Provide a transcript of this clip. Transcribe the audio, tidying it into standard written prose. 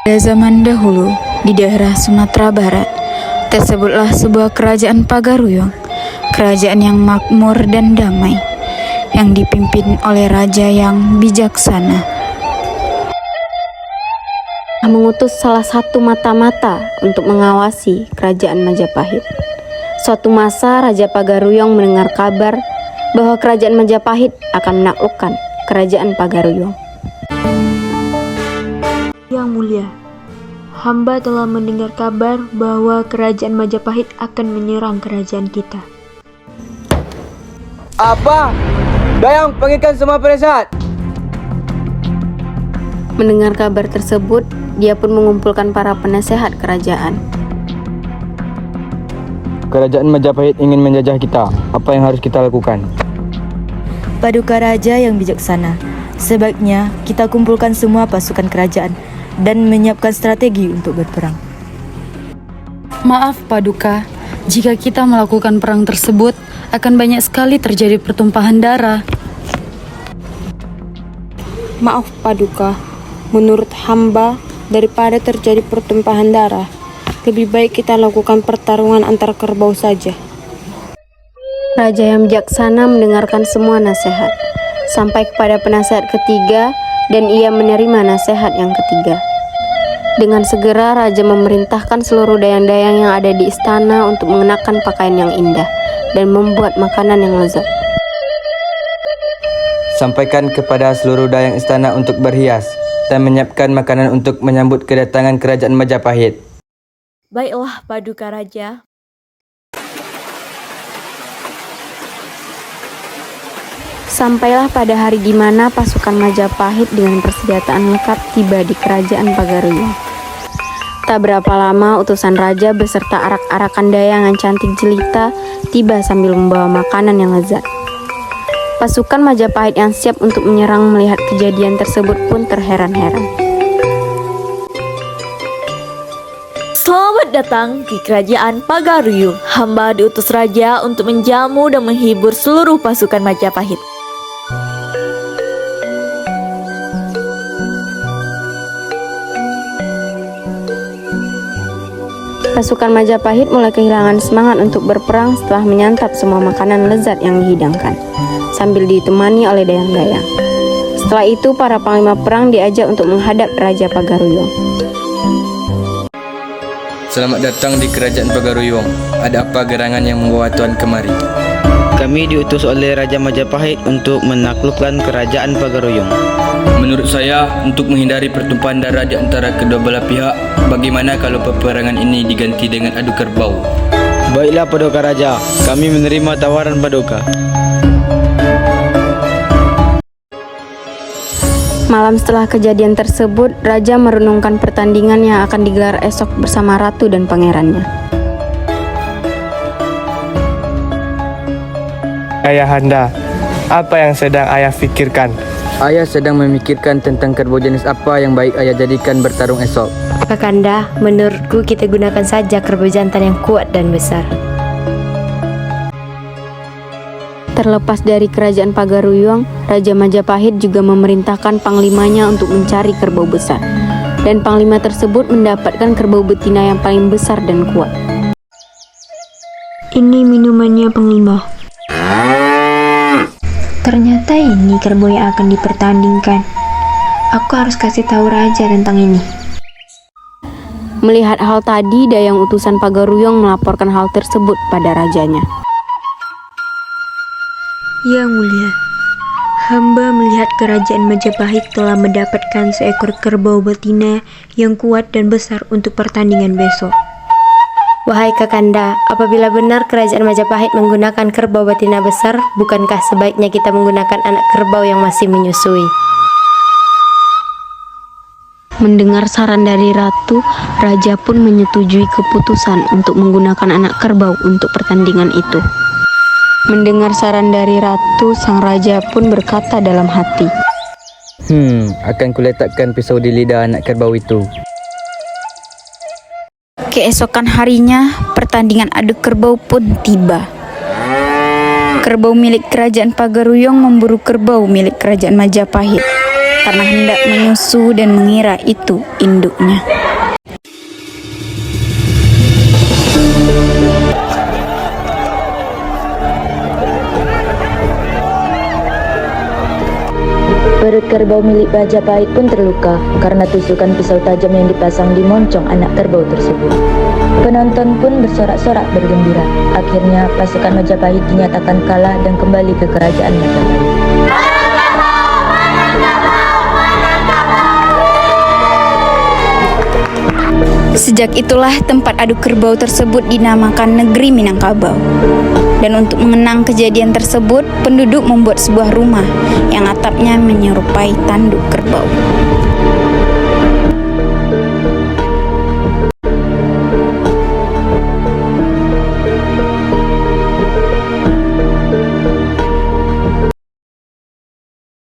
Pada zaman dahulu, di daerah Sumatera Barat, tersebutlah sebuah kerajaan Pagaruyung, kerajaan yang makmur dan damai, yang dipimpin oleh raja yang bijaksana. Mengutus salah satu mata-mata untuk mengawasi kerajaan Majapahit. Suatu masa Raja Pagaruyung mendengar kabar bahwa kerajaan Majapahit akan menaklukkan kerajaan Pagaruyung. Yang mulia, hamba telah mendengar kabar bahwa kerajaan Majapahit akan menyerang kerajaan kita. Apa? Dayang, panggilkan semua penasehat. Mendengar kabar tersebut, dia pun mengumpulkan para penasehat kerajaan. Kerajaan Majapahit ingin menjajah kita. Apa yang harus kita lakukan? Paduka Raja yang bijaksana, sebaiknya kita kumpulkan semua pasukan kerajaan dan menyiapkan strategi untuk berperang. Maaf Paduka, jika kita melakukan perang tersebut, akan banyak sekali terjadi pertumpahan darah. Maaf Paduka, menurut hamba, daripada terjadi pertumpahan darah, lebih baik kita lakukan pertarungan antar kerbau saja. Raja yang bijaksana mendengarkan semua nasihat, sampai kepada penasehat ketiga, dan ia menerima nasihat yang ketiga. Dengan segera Raja memerintahkan seluruh dayang-dayang yang ada di istana untuk mengenakan pakaian yang indah dan membuat makanan yang lezat. Sampaikan kepada seluruh dayang istana untuk berhias dan menyiapkan makanan untuk menyambut kedatangan kerajaan Majapahit. Baiklah Paduka Raja. Sampailah pada hari di mana pasukan Majapahit dengan persenjataan lengkap tiba di kerajaan Pagaruyung. Tak berapa lama utusan raja beserta arak-arakan dayangan cantik jelita tiba sambil membawa makanan yang lezat. Pasukan Majapahit yang siap untuk menyerang melihat kejadian tersebut pun terheran-heran. Selamat datang di kerajaan Pagaruyung. Hamba diutus raja untuk menjamu dan menghibur seluruh pasukan Majapahit. Pasukan Majapahit mulai kehilangan semangat untuk berperang setelah menyantap semua makanan lezat yang dihidangkan, sambil ditemani oleh dayang-dayang. Setelah itu, para panglima perang diajak untuk menghadap Raja Pagaruyung. Selamat datang di kerajaan Pagaruyung. Ada apa gerangan yang membawa tuan kemari? Kami diutus oleh Raja Majapahit untuk menaklukkan kerajaan Pagaruyung. Menurut saya, untuk menghindari pertumpahan darah di antara kedua belah pihak, bagaimana kalau peperangan ini diganti dengan adu kerbau? Baiklah Paduka Raja, kami menerima tawaran Paduka. Malam setelah kejadian tersebut, Raja merenungkan pertandingan yang akan digelar esok bersama Ratu dan pangerannya. Ayahanda, apa yang sedang ayah pikirkan? Ayah sedang memikirkan tentang kerbau jenis apa yang baik ayah jadikan bertarung esok. Kakanda, menurutku kita gunakan saja kerbau jantan yang kuat dan besar. Terlepas dari kerajaan Pagaruyung, Raja Majapahit juga memerintahkan panglimanya untuk mencari kerbau besar. Dan panglima tersebut mendapatkan kerbau betina yang paling besar dan kuat. Ini minumannya Panglima. Ternyata ini kerbau yang akan dipertandingkan. Aku harus kasih tahu raja tentang ini. Melihat hal tadi, dayang utusan Pagaruyung melaporkan hal tersebut pada rajanya. Yang mulia, hamba melihat kerajaan Majapahit telah mendapatkan seekor kerbau betina yang kuat dan besar untuk pertandingan besok. Wahai Kakanda, apabila benar kerajaan Majapahit menggunakan kerbau betina besar, bukankah sebaiknya kita menggunakan anak kerbau yang masih menyusui? Mendengar saran dari Ratu, Raja pun menyetujui keputusan untuk menggunakan anak kerbau untuk pertandingan itu. Mendengar saran dari Ratu, sang Raja pun berkata dalam hati, Akan kuletakkan pisau di lidah anak kerbau itu. Keesokan harinya, pertandingan adu kerbau pun tiba. Kerbau milik kerajaan Pagaruyung memburu kerbau milik kerajaan Majapahit. karena hendak menyusu dan mengira itu induknya. Perut kerbau milik Majapahit pun terluka karena tusukan pisau tajam yang dipasang di moncong anak kerbau tersebut. Penonton pun bersorak-sorak bergembira. Akhirnya pasukan Majapahit dinyatakan kalah dan kembali ke kerajaan Majapahit. Sejak itulah tempat adu kerbau tersebut dinamakan Negeri Minangkabau. Dan untuk mengenang kejadian tersebut, penduduk membuat sebuah rumah yang atapnya menyerupai tanduk kerbau.